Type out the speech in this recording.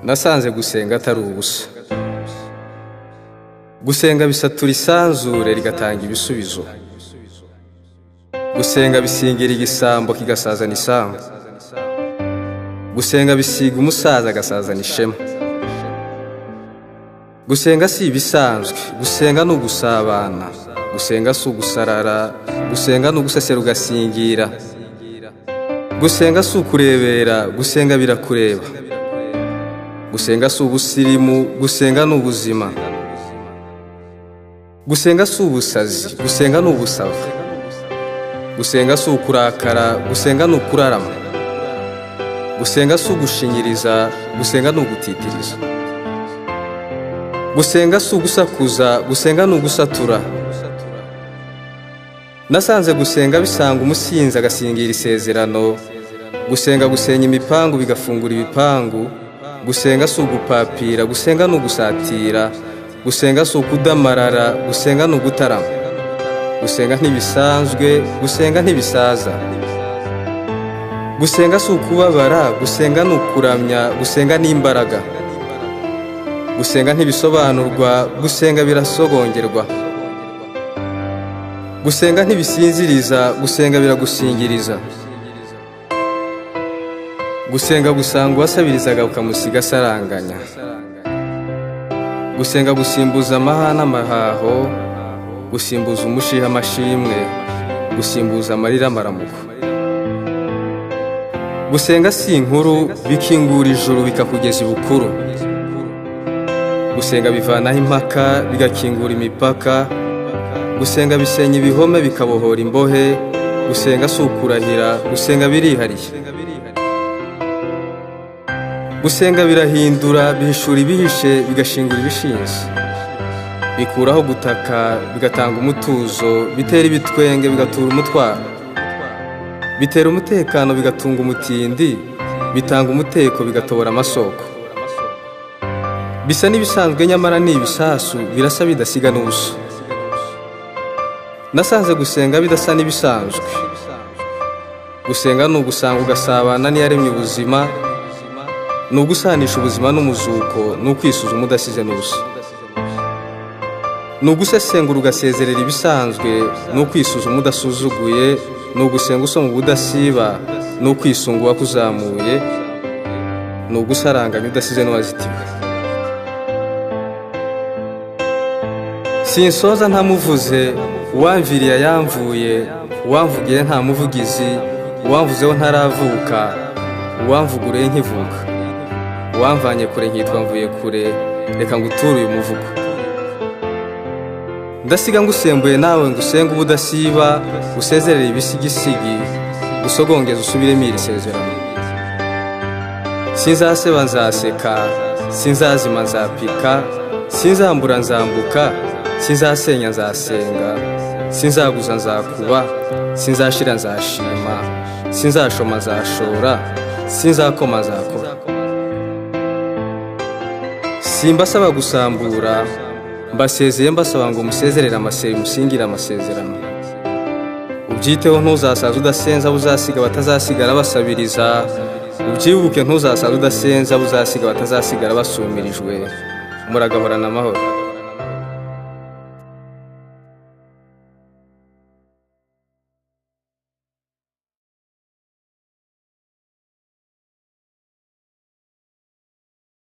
Nasanze gusenga atari ubusa. Gusenga bisatura isanzure rigatanga ibisubizo. Gusenga bisingira igisambo kigasazana isambu. Gusenga bisiga umusaza agasazana ishema. Gusenga si ibisanzwe, gusenga ni ugusabana. Gusenga si ugusarara, gusenga ni ugusesera ugasingira. Gusenga si ukurebera, gusenga birakureba. Gusenga si ubusirimu, gusenga ni ubuzima. Gusenga si ubusazi, gusenga ni ubusava. Gusenga si ukurakara, gusenga ni ukurarama. Gusenga si ugushinyiriza, gusenga ni ugutitiriza. Gusenga si ugusakuza, gusenga ni ugusatura. Nasanze gusenga bisanga umusinzi agasingira isezerano. Gusenga gusenya imipangu bigafungura ibipangu. Gusenga si ugupapira, gusenga ni ugusatira. Gusenga si ukudamarara, gusenga ni ugutarama. Gusenga ntibisanzwe, gusenga ntibisaza. Gusenga si ukubabara, gusenga ni ukuramya, gusenga ni imbaraga. Gusenga ntibisobanurwa, gusenga birasogongerwa. Gusenga ntibisinziriza, gusenga biragusingiriza. Gusenga gusanga uwasabirizaga ukamusiga asaranganya. Gusenga gusimbuza amahana amahaho, gusimbuza umushiha amashimwe, gusimbuza amarira amaramuko. Gusenga si inkuru bikingura ijuru bikakugeza ibukuru. Gusenga bivanaho impaka bigakingura imipaka. Gusenga bisenya ibihome bikabohora imbohe. Gusenga si ukurahira, gusenga birihariye. Gusenga birahindura, bihishura ibihishe, bigashingura ibishinze. Bikuraho gutaka, bigatanga umutuzo, bitera ibitwenge, bigatura umutwaro. Bitera umutekano, bigatunga umutindi, bitanga umuteko, bigatobora amasoko. Bisa n'ibisanzwe nyamara ni ibisasu, birasa bidasiga n'ubusa. Nasanze gusenga bidasa n'ibisanzwe. Gusenga ni ugusanga ugasabana n'iyaremye ubuzima. Ni ugusanisha ubuzima n'umuzuko, ni ukwisuzuma udasize n'ubusa. Ni ugusesengura ugasezerera ibisanzwe, ni ukwisuzuma udasuzuguye. Ni ugusenga usoma ubudasiba, ni ukwisunga uwakuzamuye. Ni ugusaranganya udasize n'uwazitiwe. Sinsoza ntamuvuze, uwamviriye yamvuye, uwamvugiye nta muvugizi, uwamvuzeho ntaravuka, uwamvugureye nkivuka. Uwamvanye kure nkitwa mvuye kure, reka nguture uyu muvugo. Ndasiga ngusembuye nawe ngusenga ubudasiba, usezerere ibisigisigi, usogongeza usubiremo iri sezerano. Sinzaseba nzaseka, sinzazima nzapika, sinzambura nzambuka, sinzasenya nzasenga, sinzaguza nzakuba, sinzashira nzashima, sinzashoma nzashora, sinzakoma nzakora. Simbasaba gusambura, mbasezeye mbasaba ngo musezerere amasezerano, musingire amasezerano. Ubyiteho ntuzasaza udasenza, uzasiga batazasigara basabiriza. Ubyibuke ntuzasaza udasenza, uzasiga batazasigara basumirijwe. Muragahorana amahoro.